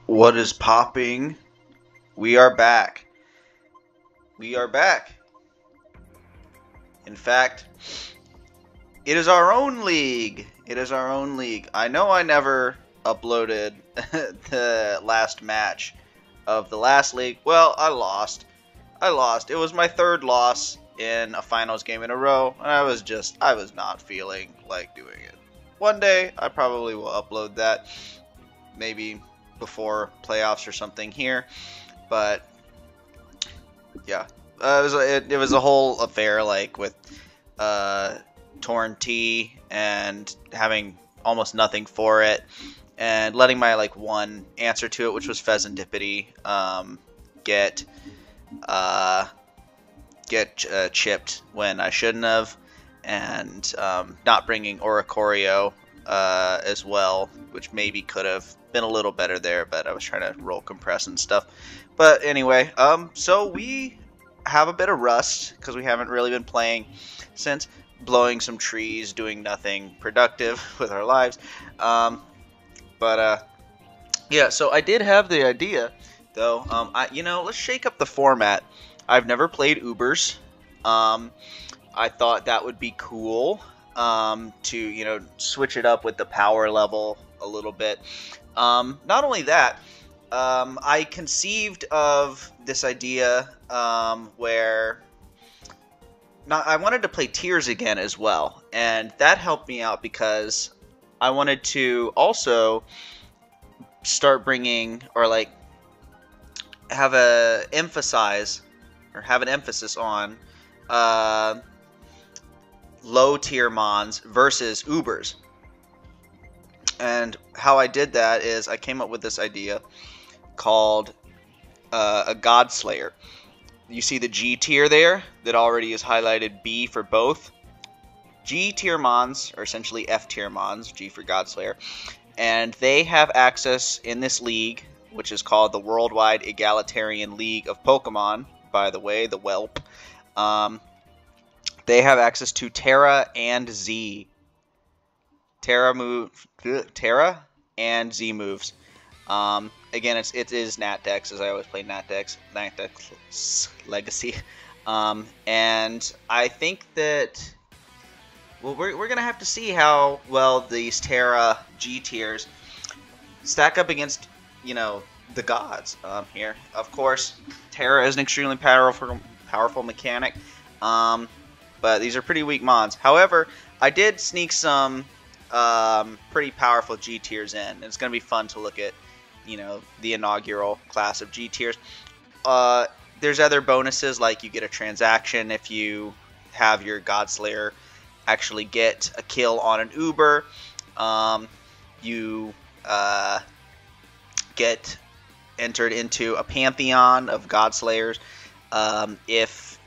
What is popping? We are back. We are back. In fact, it is our own league. It is our own league. I know I never uploaded the last match of the last league. Well, I lost. It was my third loss in a finals game in a row, and I was not feeling like doing it. One day, I probably will upload that. Maybe before playoffs or something here, but yeah, it was a whole affair, like with torn T and having almost nothing for it, and letting my one answer to it, which was Pheasantipity, get chipped when I shouldn't have, and not bringing Oricorio as well, which maybe could have been a little better there, but I was trying to roll compress and stuff. But anyway, so we have a bit of rust because we haven't really been playing since, blowing some trees, doing nothing productive with our lives. Yeah, so I did have the idea though. Let's shake up the format. I've never played UBERS. I thought that would be cool to switch it up with the power level a little bit. Not only that, I conceived of this idea where I wanted to play Tiers again as well, and that helped me out because I wanted to also start bringing, or have an emphasis on low tier mons versus UBERS. And how I did that is I came up with this idea called a Godslayer. You see the G tier there that already is highlighted B for both. G tier mons are essentially F tier mons, G for Godslayer, and they have access in this league, which is called the Worldwide Egalitarian League of Pokemon, by the way, the WELP. They have access to Tera and Z. Tera and Z moves. Again, it is Natdex, as I always play Natdex Legacy. And I think that, well, we're gonna have to see how well these Tera G tiers stack up against the gods here. Of course, Tera is an extremely powerful mechanic. But these are pretty weak mons. However, I did sneak some pretty powerful G tiers in. And it's going to be fun to look at, the inaugural class of G tiers. There's other bonuses, like you get a transaction if you have your Godslayer actually get a kill on an Uber. You get entered into a pantheon of Godslayers if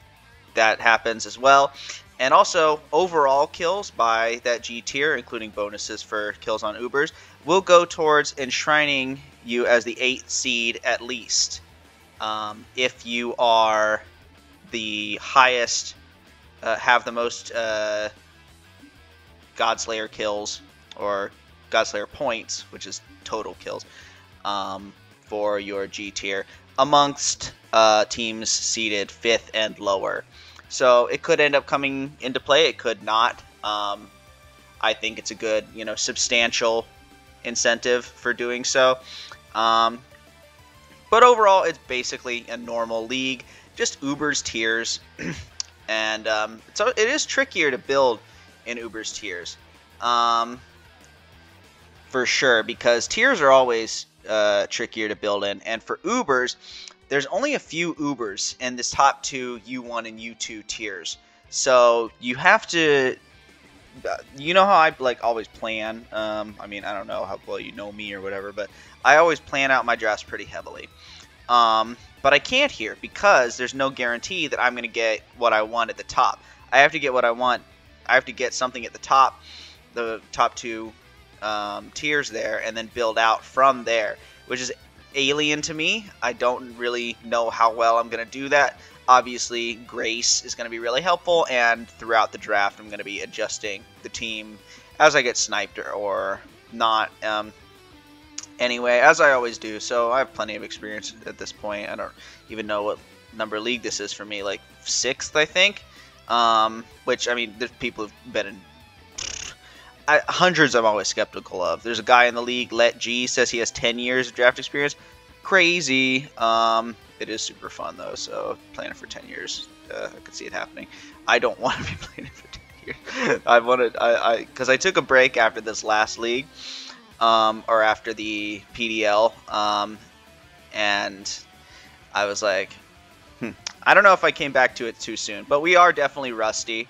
that happens as well. And also, overall kills by that G tier, including bonuses for kills on Ubers, will go towards enshrining you as the 8th seed at least. If you are the highest, have the most Godslayer kills, or Godslayer points, which is total kills, for your G tier, amongst teams seeded 5th and lower. So it could end up coming into play. It could not. I think it's a good, substantial incentive for doing so. But overall, it's basically a normal league, just Ubers tiers, and so it is trickier to build in Ubers tiers, for sure, because tiers are always trickier to build in, and for Ubers, there's only a few Ubers in this top 2 U1 and U2 tiers. So you have to, how I always plan. I don't know how well you know me or whatever, but I always plan out my drafts pretty heavily. But I can't here because there's no guarantee that I'm going to get what I want at the top. I have to get what I want. I have to get something at the top 2 tiers there, and then build out from there, which is alien to me. I don't really know how well I'm going to do that. Obviously, Grace is going to be really helpful, and throughout the draft, I'm going to be adjusting the team as I get sniped or not. Anyway, as I always do, so I have plenty of experience at this point. I don't even know what number league this is for me, like 6th, I think. Which, I mean, there's people who've been in hundreds I'm always skeptical of. There's a guy in the league, Let G, says he has 10 years of draft experience. Crazy. It is super fun, though, so playing it for 10 years, I could see it happening. I don't want to be playing it for 10 years. Because I took a break after this last league, or after the PDL, and I was like, I don't know if I came back to it too soon, but we are definitely rusty.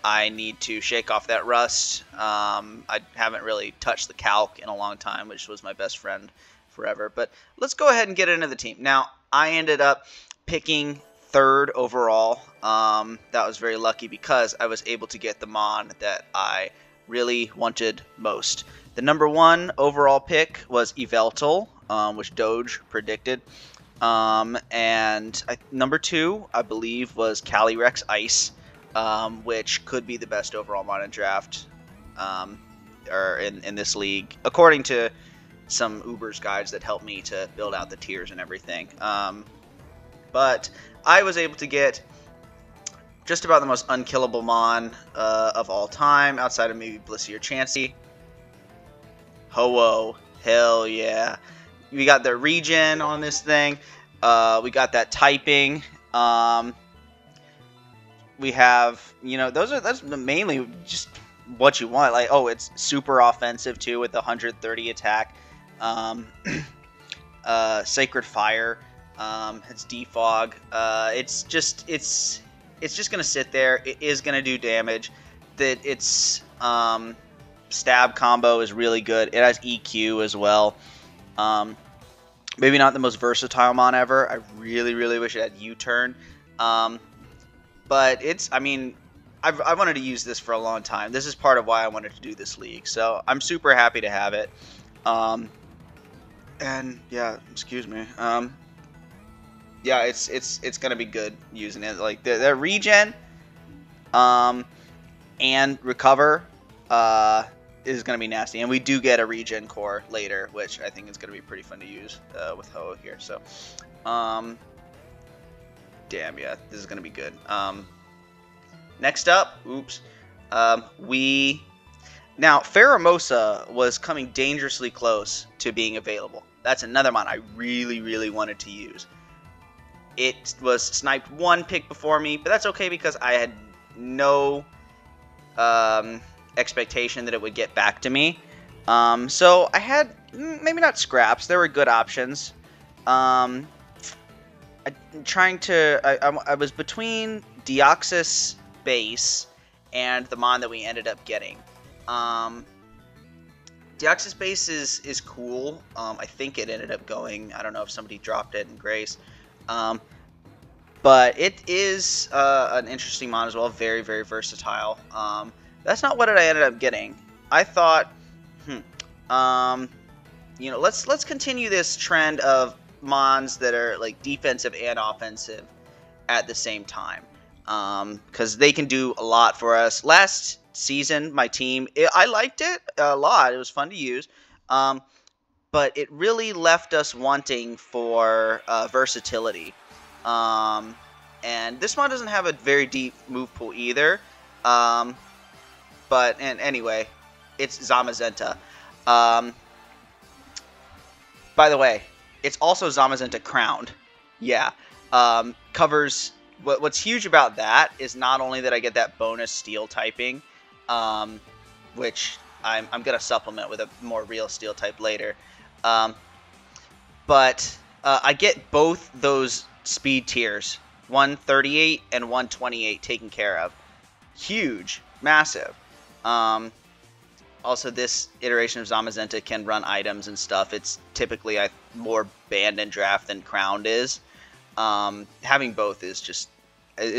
I need to shake off that rust. I haven't really touched the calc in a long time, which was my best friend forever. But let's go ahead and get into the team. Now, I ended up picking 3rd overall. That was very lucky because I was able to get the mon that I really wanted most. The number 1 overall pick was Yveltal, which Doge predicted. And number 2, I believe, was Calyrex Ice. Which could be the best overall mon in draft, or in this league, according to some UBERS guides that helped me to build out the tiers and everything. But I was able to get just about the most unkillable mon of all time, outside of maybe Blissey or Chansey. Ho-Oh, hell yeah. We got the regen on this thing. We got that typing. We have, you know, that's mainly just what you want. Like, oh, it's super offensive too with the 130 attack. Sacred Fire. It's defog. It's just gonna sit there. It is gonna do damage. That its stab combo is really good. It has EQ as well. Maybe not the most versatile mon ever. I really wish it had U-turn. But it's, I mean, I wanted to use this for a long time. This is part of why I wanted to do this league. So I'm super happy to have it. And yeah, excuse me. Yeah, it's gonna be good using it. Like the regen, and recover, is gonna be nasty. And we do get a regen core later, which I think is gonna be pretty fun to use with Ho here. So, damn, yeah, this is gonna be good. Next up, now Pheromosa was coming dangerously close to being available. That's another mon I really wanted to use. It was sniped 1 pick before me, but that's okay because I had no expectation that it would get back to me. So I had maybe not scraps. There were good options. I was between Deoxys Base and the mon that we ended up getting. Deoxys Base is cool. I think it ended up going. I don't know if somebody dropped it in Grace. But it is an interesting mon as well. Very versatile. That's not what I ended up getting. I thought, you know, let's continue this trend of mons that are like defensive and offensive at the same time, because they can do a lot for us. Last season, my team, I liked it a lot. It was fun to use, but it really left us wanting for versatility. And this mon doesn't have a very deep move pool either. But anyway, it's Zamazenta. By the way, it's also Zamazenta crowned. Yeah. Covers. What's huge about that is not only that I get that bonus steel typing, which I'm gonna supplement with a more real steel type later. But I get both those speed tiers, 138 and 128, taken care of. Huge, massive. Also, this iteration of Zamazenta can run items and stuff. It's typically more banned in draft than crowned is. Having both is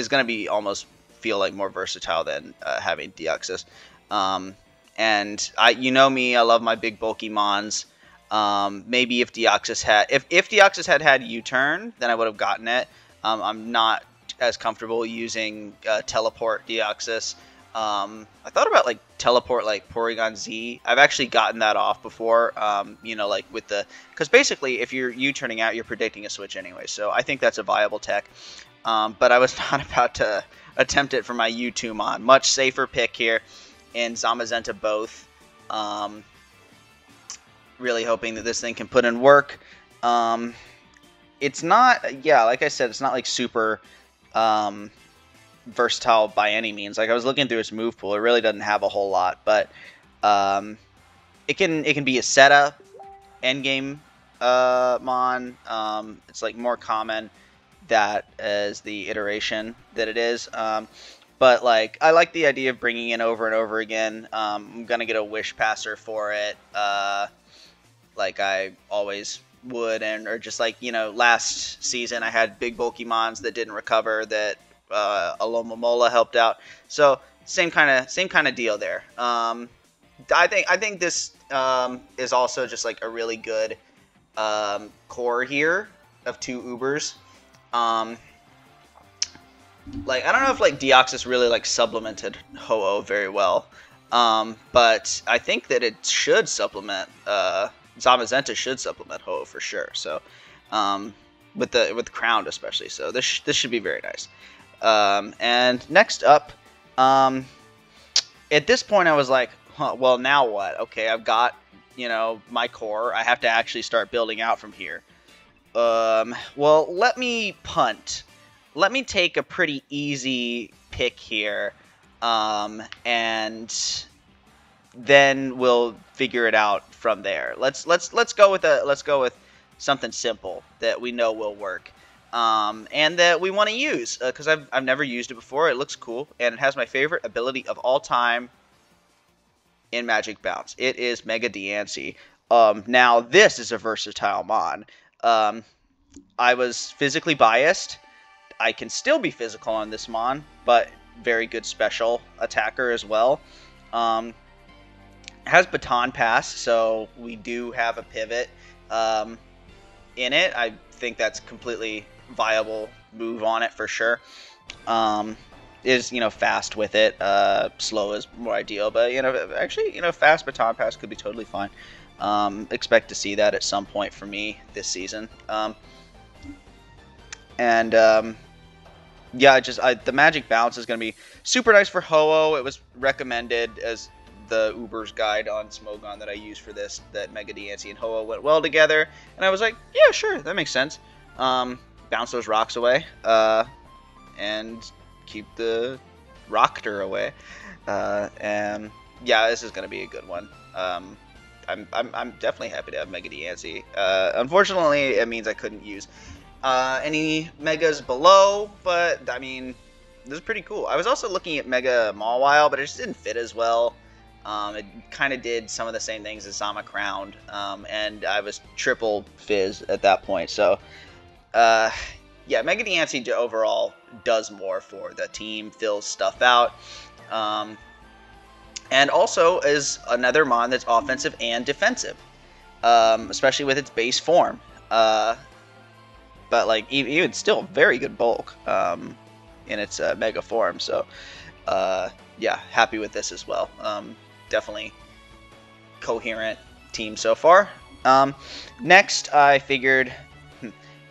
going to be almost feel like more versatile than having Deoxys. And you know me, I love my big bulky mons. Maybe if Deoxys had U-turn, then I would have gotten it. I'm not as comfortable using teleport Deoxys. I thought about like teleport like Porygon Z. I've actually gotten that off before. You know, like with the, because basically if you're U-turning out, you're predicting a switch anyway. So I think that's a viable tech. But I was not about to attempt it for my U2 Much safer pick here in Zamazenta both. Really hoping that this thing can put in work. It's not, yeah, like I said, it's not like super versatile by any means. Like I was looking through its move pool, it really doesn't have a whole lot, but it can be a setup, endgame mon. It's like more common that as the iteration that it is. But like I like the idea of bringing it over and over again. I'm gonna get a wish passer for it, like I always would, or just like, you know, last season I had big bulky mons that didn't recover that Alomomola helped out. So same kind of deal there. I think this is also just like a really good core here of 2 Ubers. Like I don't know if like Deoxys really like supplemented Ho-Oh very well, but I think that it should supplement. Zamazenta should supplement Ho-Oh for sure. So with Crowned especially. So this should be very nice. And next up, at this point I was like, huh, well, now what? Okay, I've got, you know, my core. I have to actually start building out from here. Well, let me punt. Let me take a pretty easy pick here, and then we'll figure it out from there. Let's go with something simple that we know will work. And that we want to use, because I've never used it before. It looks cool, and it has my favorite ability of all time in Magic Bounce. It is Mega Diancie. Now, this is a versatile mon. I was physically biased. I can still be physical on this mon, but very good special attacker as well. Has Baton Pass, so we do have a pivot in it. I think that's completely viable move on it for sure. Is, you know, fast with it. Slow is more ideal, but, you know, actually, you know, fast Baton Pass could be totally fine. Expect to see that at some point for me this season. Yeah, the Magic Bounce is going to be super nice for Ho-Oh. It was recommended as the UBERS guide on Smogon that I used for this, that Mega Diancie and Ho-Oh went well together, and I was like, yeah, sure, that makes sense. Bounce those rocks away, and keep the Rockter away, and yeah, this is going to be a good one. I'm definitely happy to have Mega Diancie. Unfortunately, it means I couldn't use any Megas below, but I mean, this is pretty cool. I was also looking at Mega Mawile, but it just didn't fit as well. It kind of did some of the same things as Zama Crowned, and I was triple Fizz at that point. So, yeah, Mega Diancie overall does more for the team, fills stuff out, and also is another mon that's offensive and defensive, especially with its base form. But like even still, very good bulk in its mega form. So, yeah, happy with this as well. Definitely coherent team so far. Next, I figured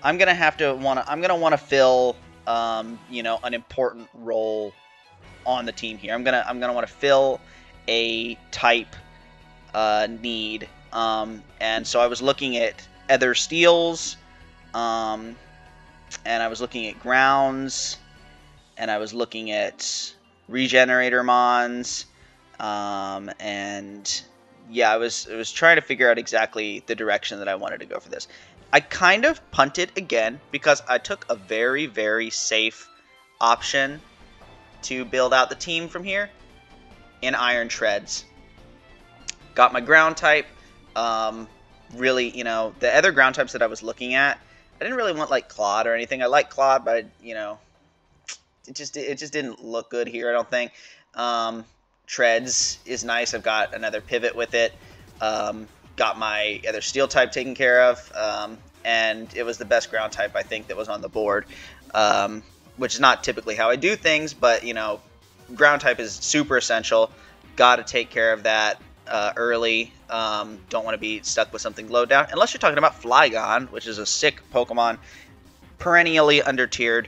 I'm gonna want to fill you know, an important role on the team here. I'm gonna want to fill a type need, and so I was looking at Ether Steels, and I was looking at Grounds, and I was looking at Regenerator Mons. And yeah, I was trying to figure out exactly the direction that I wanted to go for this. I kind of punted again because I took a very, very safe option to build out the team from here in Iron Treads. Got my ground type. Really, you know, the other ground types that I was looking at, I didn't really want like Claude or anything. I like Claude, but you know, it just didn't look good here, I don't think. Treads is nice. I've got another pivot with it. Got my other steel type taken care of, and it was the best ground type I think that was on the board, which is not typically how I do things, but you know, ground type is super essential. Got to take care of that early. Don't want to be stuck with something low down, unless you're talking about Flygon, which is a sick Pokemon, perennially under-tiered,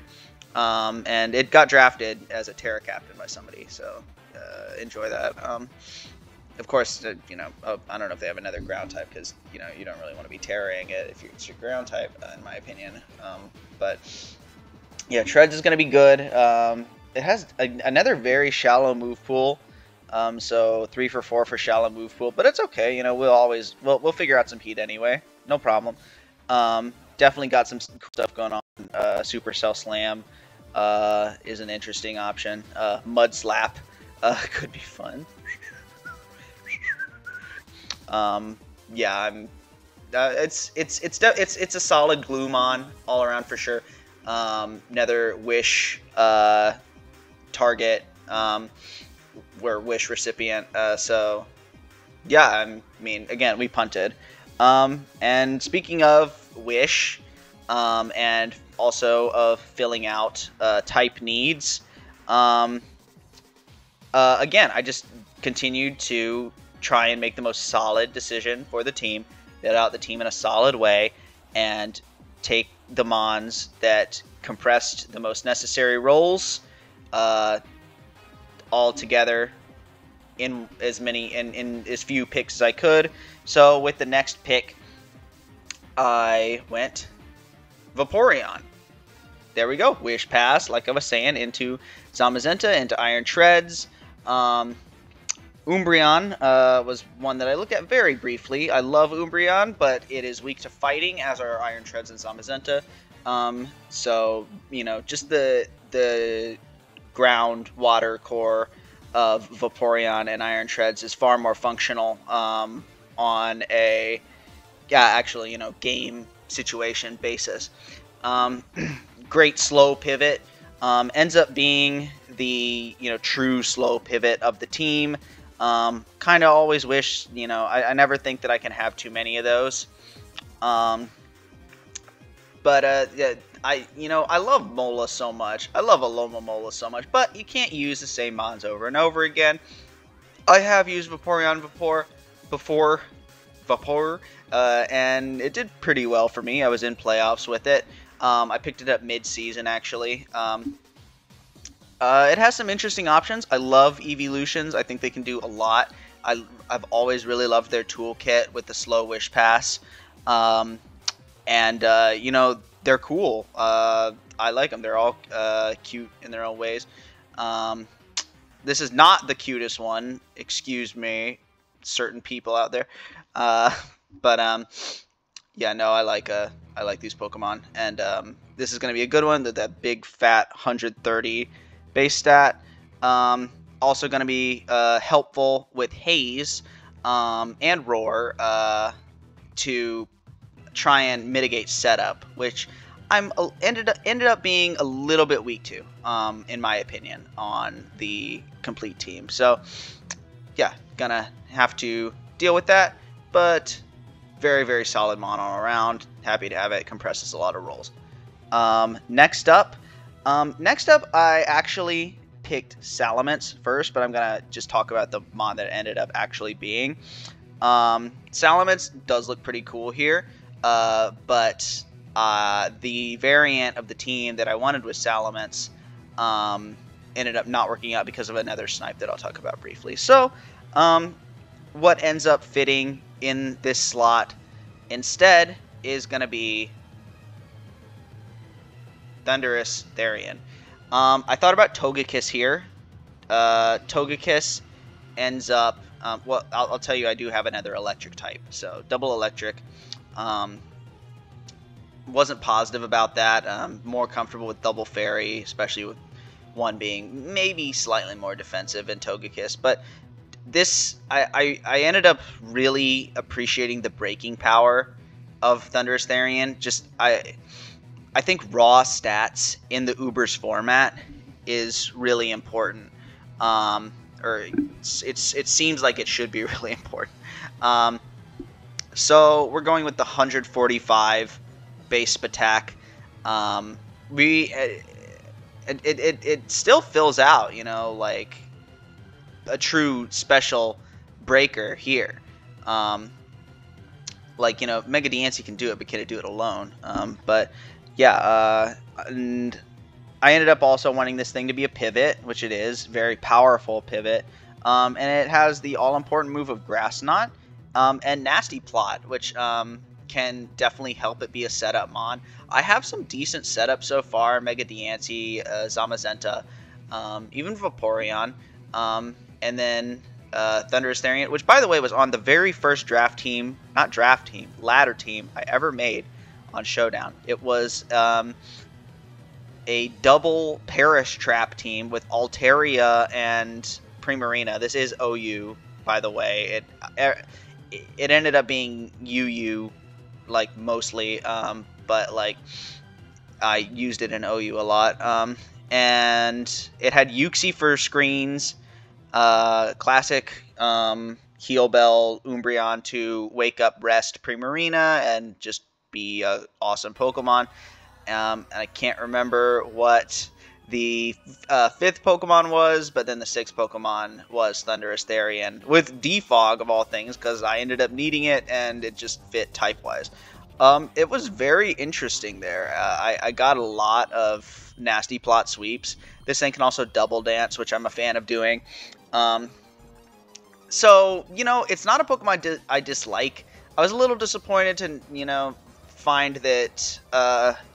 and it got drafted as a Tera captain by somebody, so enjoy that. Of course, you know, I don't know if they have another ground type, because, you know, you don't really want to be Terraing it if it's your ground type, in my opinion. But, yeah, Treads is going to be good. It has another very shallow move pool, so 3 for 4 for shallow move pool, but it's okay. You know, we'll figure out some heat anyway. No problem. Definitely got some stuff going on. Supercell Slam is an interesting option. Mud Slap could be fun. Yeah, it's a solid Gloomon all around for sure. Nether Wish target, where Wish recipient. So yeah, I mean, again, we punted. And speaking of Wish, and also of filling out type needs, again, I just continued to try and make the most solid decision for the team, build out the team in a solid way, and take the mons that compressed the most necessary roles all together in as few picks as I could. So with the next pick, I went Vaporeon. There we go. Wish Pass, like I was saying, into Zamazenta, into Iron Treads. Umbreon was one that I looked at very briefly. I love Umbreon, but it is weak to fighting, as are Iron Treads and Zamazenta. So, you know, just the ground water core of Vaporeon and Iron Treads is far more functional on a, actually, you know, game situation basis. Great slow pivot. Ends up being the, you know, true slow pivot of the team. Kind of always wish, you know, I never think that I can have too many of those. Yeah, I love Mola so much. I love Aloma Mola so much, but you can't use the same mons over and over again. I have used Vaporeon before, and it did pretty well for me. I was in playoffs with it. I picked it up mid-season, actually. It has some interesting options. I love Evolutions. I think they can do a lot. I've always really loved their toolkit with the slow Wish Pass. You know, they're cool. I like them. They're all cute in their own ways. This is not the cutest one. Excuse me, certain people out there. Yeah, no, I like these Pokemon, and this is going to be a good one. That big fat 130 base stat. Also going to be helpful with Haze and Roar to try and mitigate setup, which I'm ended up being a little bit weak to, in my opinion, on the complete team. So yeah, gonna have to deal with that, but very, very solid mon all around. Happy to have it. Compresses a lot of rolls. Next up, I actually picked Salamence first, but I'm gonna just talk about the mon that it ended up actually being. Salamence does look pretty cool here, but the variant of the team that I wanted with Salamence ended up not working out because of another snipe that I'll talk about briefly. So, what ends up fitting in this slot instead is going to be Thundurus Therian. I thought about Togekiss here. Togekiss ends up... well, I'll tell you, I do have another electric type. So, double electric. Wasn't positive about that. More comfortable with double fairy, especially with one being maybe slightly more defensive than Togekiss. But this, I ended up really appreciating the breaking power of Thundurus Therian. Just, I think raw stats in the UBERS format is really important. Or it seems like it should be really important. So we're going with the 145 base attack. it still fills out, you know, like a true special breaker here. Like, you know, Mega Diancie can do it, but can it do it alone? But yeah, and I ended up also wanting this thing to be a pivot, which it is, very powerful pivot. And it has the all-important move of Grass Knot, and Nasty Plot, which can definitely help it be a setup mon. I have some decent setups so far: Mega Diancie, Zamazenta, even Vaporeon, and then Thunderous Therian, which, by the way, was on the very first ladder team I ever made on Showdown. It was a double Perish Trap team with Altaria and Primarina. This is OU, by the way. It ended up being UU, like, mostly, but, like, I used it in OU a lot. And it had Uxie for screens, classic Heal Bell Umbreon to wake up, rest Primarina, and just be an awesome Pokemon. And I can't remember what the fifth Pokemon was, but then the sixth Pokemon was Thunderous Therian, with Defog of all things, because I ended up needing it, and it just fit type-wise. It was very interesting there. I got a lot of Nasty Plot sweeps. This thing can also double dance, which I'm a fan of doing. So, you know, it's not a Pokemon I dislike. I was a little disappointed to, you know, find that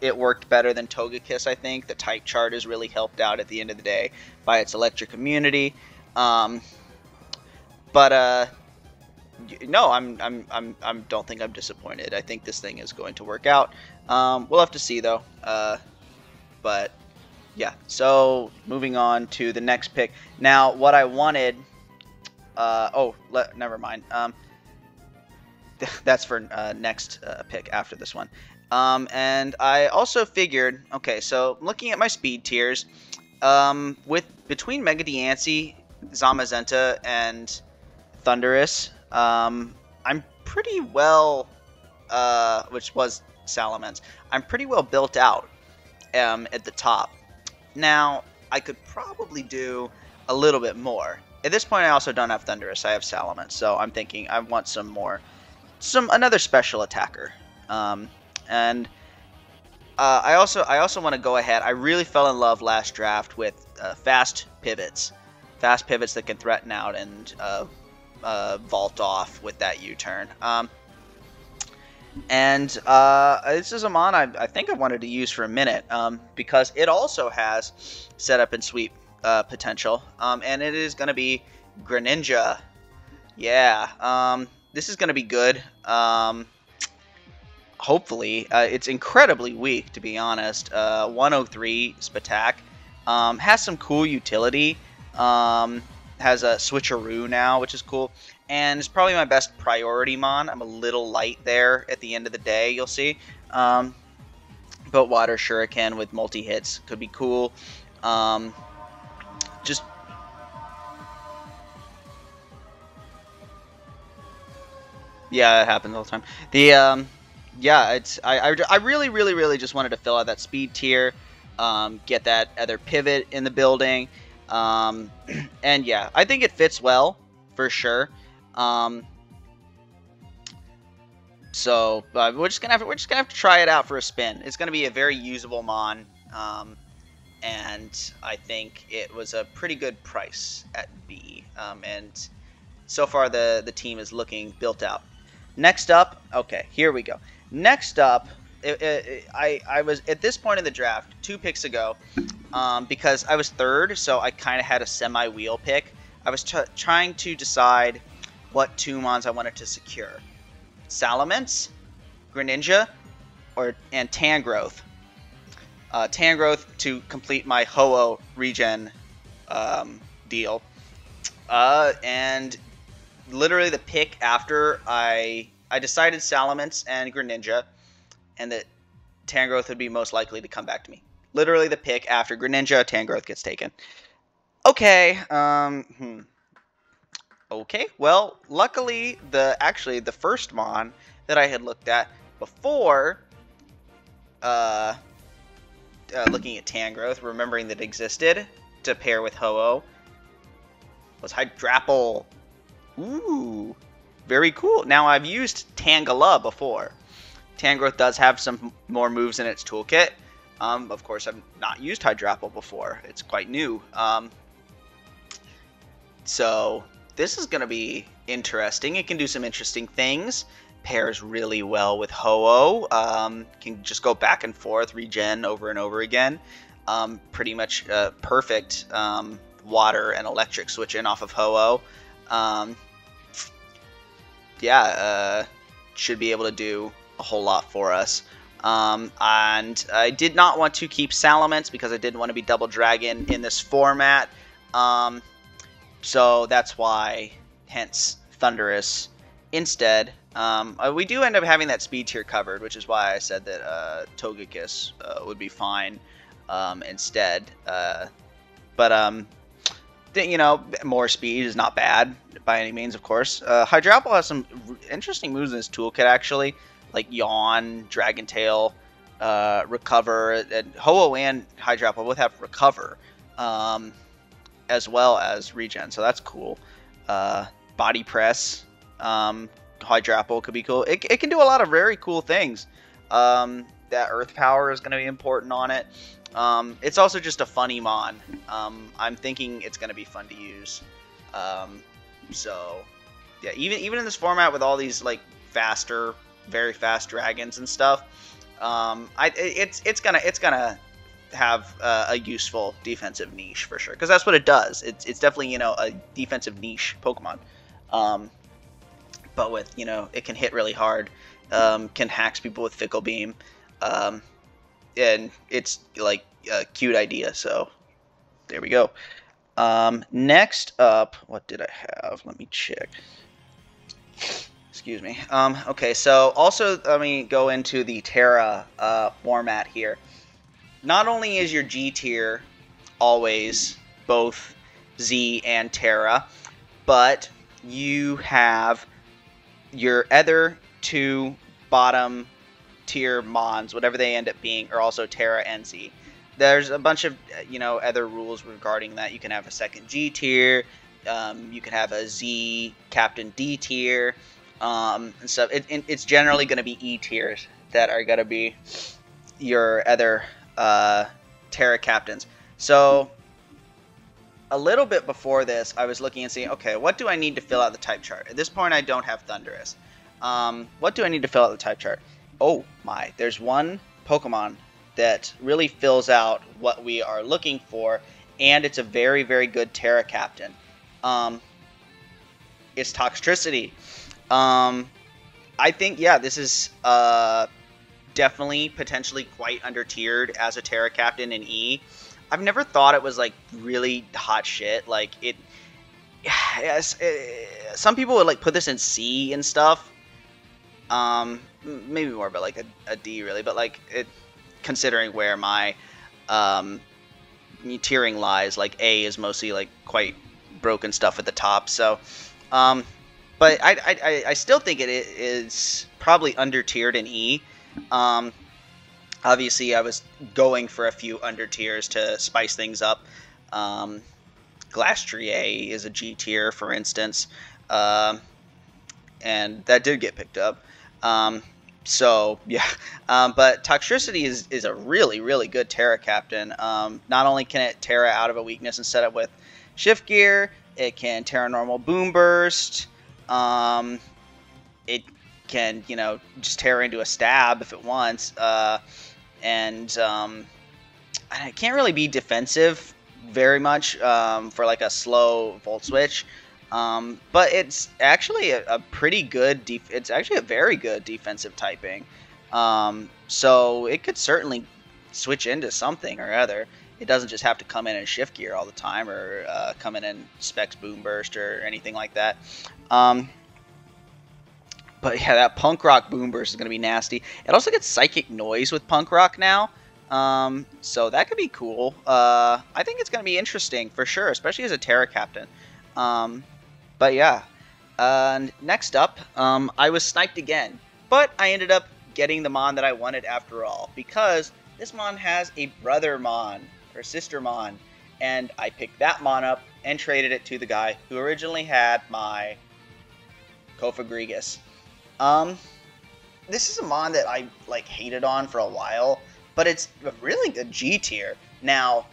it worked better than Togekiss. I think the type chart is really helped out at the end of the day by its electric immunity. But no, I don't think I'm disappointed. I think this thing is going to work out. We'll have to see though. But yeah. So moving on to the next pick. Now, what I wanted. Never mind. That's for next pick after this one. And I also figured, okay, so looking at my speed tiers, between Mega Diancie, Zamazenta, and Thundurus, I'm pretty well, which was Salamence, I'm pretty well built out at the top. Now, I could probably do a little bit more. At this point, I also don't have Thundurus, I have Salamence, so I'm thinking I want another special attacker. And I also want to go ahead. I really fell in love last draft with fast pivots that can threaten out and vault off with that U-turn. This is a mon I think I wanted to use for a minute, because it also has setup and sweep potential, and it is going to be Greninja. Yeah, this is going to be good. Hopefully. It's incredibly weak, to be honest. 103 Spatak. Has some cool utility. Has a switcheroo now, which is cool. And it's probably my best priority mon. I'm a little light there at the end of the day, you'll see. But Water Shuriken with multi-hits could be cool. Yeah, it happens all the time. Yeah, I really just wanted to fill out that speed tier, get that other pivot in the building, and yeah, I think it fits well for sure. So we're just gonna have to try it out for a spin. It's gonna be a very usable mon, and I think it was a pretty good price at B. And so far the team is looking built out. Next up, okay, here we go. Next up, I was at this point in the draft 2 picks ago, because I was third, so I kind of had a semi-wheel pick. I was trying to decide what 2 mons I wanted to secure: Salamence, Greninja, and Tangrowth. Tangrowth to complete my Ho-Oh regen deal, and literally the pick after I decided Salamence and Greninja, and that Tangrowth would be most likely to come back to me. Literally the pick after Greninja, Tangrowth gets taken. Okay, okay, well, luckily the first mon that I had looked at before looking at Tangrowth, remembering that it existed to pair with Ho-Oh, was Hydrapple. Ooh, very cool. Now, I've used Tangela before. Tangrowth does have some more moves in its toolkit. Of course, I've not used Hydrapple before. It's quite new. So this is going to be interesting. It can do some interesting things. Pairs really well with Ho-Oh. Can just go back and forth, regen over and over again. Pretty much perfect water and electric switch in off of Ho-Oh. Should be able to do a whole lot for us. And I did not want to keep Salamence because I didn't want to be Double Dragon in this format. So that's why, hence Thundurus instead. We do end up having that speed tier covered, which is why I said that Togekiss would be fine instead. You know, more speed is not bad by any means, of course. Hydrapple has some interesting moves in his toolkit, actually, like Yawn, Dragon Tail, Recover, and Ho-Oh and Hydrapple both have Recover, as well as Regen, so that's cool. Body Press, Hydrapple could be cool. It can do a lot of very cool things. That Earth Power is going to be important on it. It's also just a funny mon. I'm thinking it's going to be fun to use. So, yeah, even in this format with all these like faster, very fast dragons and stuff, it's gonna have a useful defensive niche for sure, because that's what it does. It's definitely, you know, a defensive niche Pokemon. But with, you know, it can hit really hard, can hacks people with Fickle Beam, and it's like a cute idea. So there we go. Next up, what did I have? Let me check. Excuse me. Okay, so also let me go into the Tera format here. Not only is your G tier always both Z and Tera, but you have your other two bottom tier mons, whatever they end up being, are also Tera and Z. There's a bunch of, you know, other rules regarding that. You can have a second G tier, you can have a Z Captain D tier, and stuff. It's generally going to be E tiers that are going to be your other Tera captains. So a little bit before this, I was looking and seeing, okay, what do I need to fill out the type chart? At this point, I don't have Thundurus. What do I need to fill out the type chart? Oh my, there's one Pokemon that really fills out what we are looking for, and it's a very, very good Tera captain. It's Toxtricity. I think, yeah, this is definitely potentially quite under-tiered as a Tera captain in E. I've never thought it was like really hot shit. Like it, yes, some people would like put this in C and stuff. Maybe more, but like a D really. But like it, considering where my tiering lies, like A is mostly like quite broken stuff at the top. So, but I still think it is probably under tiered in E. Obviously, I was going for a few under tiers to spice things up. Glastrier is a G tier, for instance, and that did get picked up. So yeah, but Toxtricity is a really, really good Tera captain. Not only can it Tera out of a weakness and set up with Shift Gear, it can Tera Normal Boom Burst. It can, you know, just Tera into a stab if it wants. And it can't really be defensive very much for like a slow Volt Switch. But it's actually a pretty good, it's actually a very good defensive typing. So it could certainly switch into something or other. It doesn't just have to come in and Shift Gear all the time, or come in and Specs Boom Burst or anything like that. But yeah, that Punk Rock Boom Burst is going to be nasty. It also gets Psychic Noise with Punk Rock now. So that could be cool. I think it's going to be interesting for sure, especially as a Tera captain. But yeah, next up, I was sniped again, but I ended up getting the mon that I wanted after all, because this Mon has a brother Mon, or sister Mon, and I picked that Mon up and traded it to the guy who originally had my Kofagrigus. This is a Mon that I like hated on for a while, but it's a really good G tier. Now,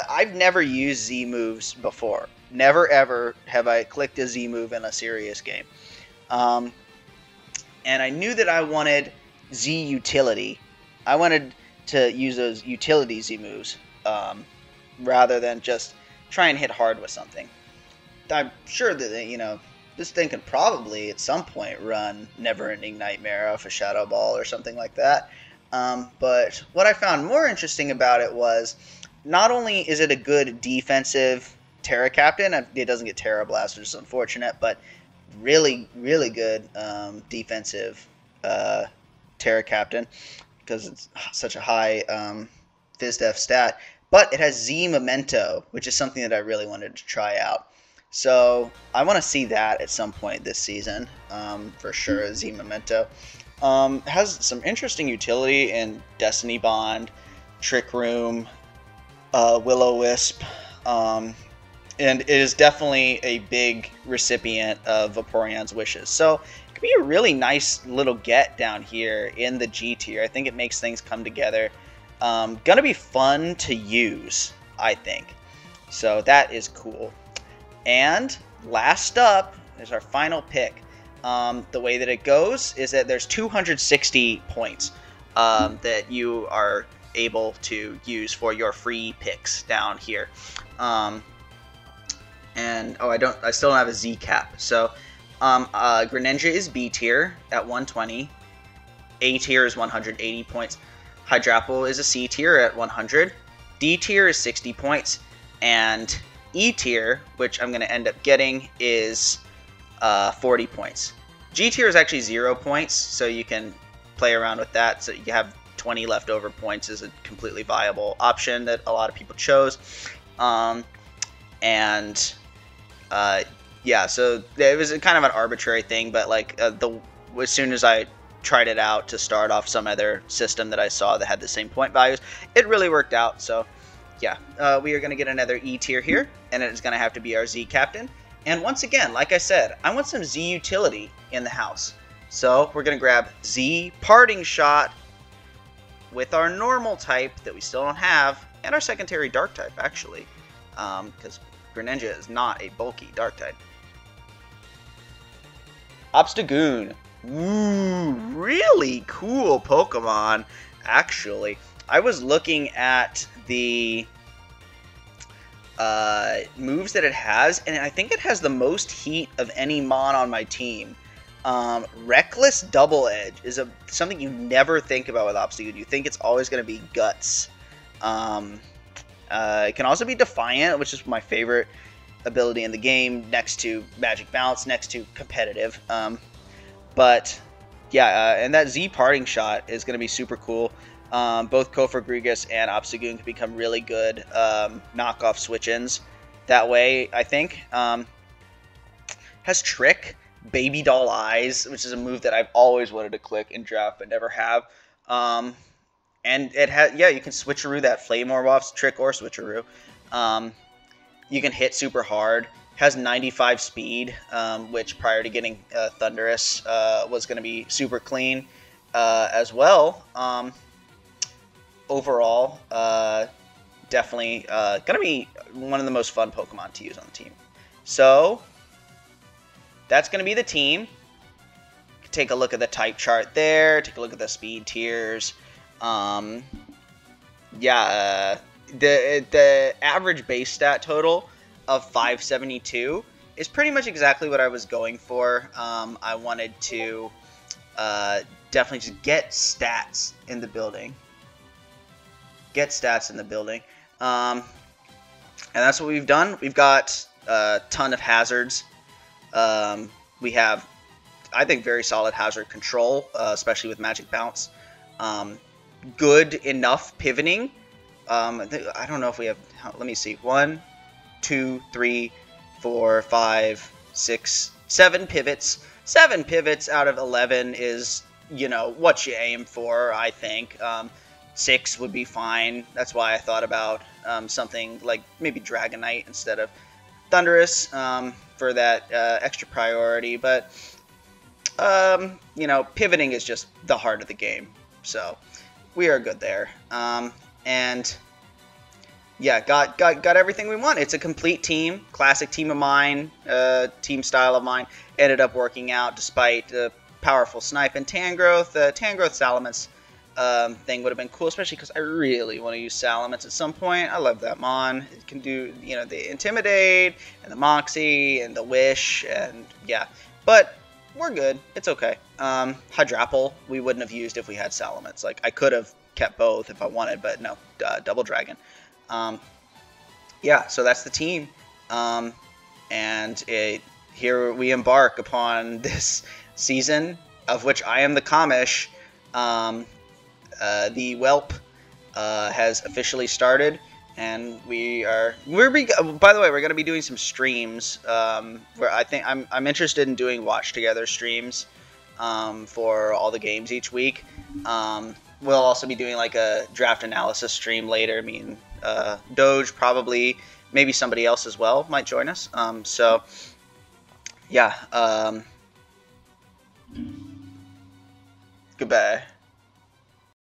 I've never used Z moves before. Never ever have I clicked a Z move in a serious game. And I knew that I wanted Z utility. I wanted to use those utility Z moves rather than just try and hit hard with something. I'm sure that, you know, this thing can probably at some point run Never Ending Nightmare off a Shadow Ball or something like that. But what I found more interesting about it was not only is it a good defensive Tera Captain, it doesn't get Tera Blast, which is unfortunate, but really, really good defensive Tera Captain because it's such a high FizzDef stat. But it has Z Memento, which is something that I really wanted to try out. So I want to see that at some point this season, for sure, Z Memento. Has some interesting utility in Destiny Bond, Trick Room, Will-O-Wisp, and it is definitely a big recipient of Vaporeon's wishes. So it could be a really nice little get down here in the G tier. I think it makes things come together. Gonna be fun to use, I think. So that is cool. And last up is our final pick. The way that it goes is that there's 260 points that you are able to use for your free picks down here. And I still don't have a Z cap. So Greninja is B tier at 120. A tier is 180 points. Hydrapple is a C tier at 100. D tier is 60 points. And E tier, which I'm going to end up getting, is 40 points. G tier is actually 0 points, so you can play around with that. So you have 20 leftover points is a completely viable option that a lot of people chose. Yeah, so it was kind of an arbitrary thing, but like as soon as I tried it out to start off some other system that I saw that had the same point values, it really worked out. So yeah, we are going to get another E tier here, and it's going to have to be our Z captain. And once again, like I said, I want some Z utility in the house. So we're going to grab Z Parting Shot with our normal type that we still don't have, and our secondary dark type, actually, because Greninja is not a bulky dark type. Obstagoon. Ooh, really cool Pokemon, actually. I was looking at the moves that it has, and I think it has the most heat of any Mon on my team. Reckless Double Edge is something you never think about with Obstagoon. You think it's always going to be Guts. It can also be Defiant, which is my favorite ability in the game, next to Magic Bounce, next to Competitive. But yeah, and that Z Parting Shot is going to be super cool. Both Kofagrigus and Obstagoon can become really good knockoff switch-ins that way, I think. Has Trick, Baby Doll Eyes, which is a move that I've always wanted to click in draft but never have. And it has, yeah, you can switcheroo that Flame Orb off Trick or switcheroo. You can hit super hard. Has 95 speed, which prior to getting Thunderous was going to be super clean as well. Overall, definitely going to be one of the most fun Pokemon to use on the team. So that's going to be the team. Take a look at the type chart there. Take a look at the speed tiers. Yeah, the average base stat total of 572 is pretty much exactly what I was going for. I wanted to definitely just get stats in the building. Get stats in the building. And that's what we've done. We've got a ton of hazards. We have, I think, very solid hazard control, especially with Magic Bounce. Good enough pivoting. I don't know if we have, let me see, 1, 2, 3, 4, 5, 6, 7 pivots. 7 pivots out of 11 is, you know, what you aim for, I think. 6 would be fine. That's why I thought about something like maybe Dragon Knight instead of Thunderous for that extra priority. But you know, pivoting is just the heart of the game, so we are good there. And yeah, got everything we want. It's a complete team, classic team of mine, team style of mine. Ended up working out despite the powerful snipe and Tangrowth. Tangrowth Salamence thing would have been cool, especially because I really want to use Salamence at some point. I love that mon. It can do, you know, the Intimidate and the Moxie and the Wish, and yeah, but we're good. It's okay. Hydrapple we wouldn't have used if we had Salamence. Like, I could have kept both if I wanted, but no, Double Dragon. Yeah, so that's the team. And here we embark upon this season, of which I am the Kamish. The WELP has officially started, and by the way, we're going to be doing some streams where I think I'm interested in doing watch together streams for all the games each week. We'll also be doing like a draft analysis stream later. I mean, Doge probably, maybe somebody else as well might join us. So yeah, goodbye.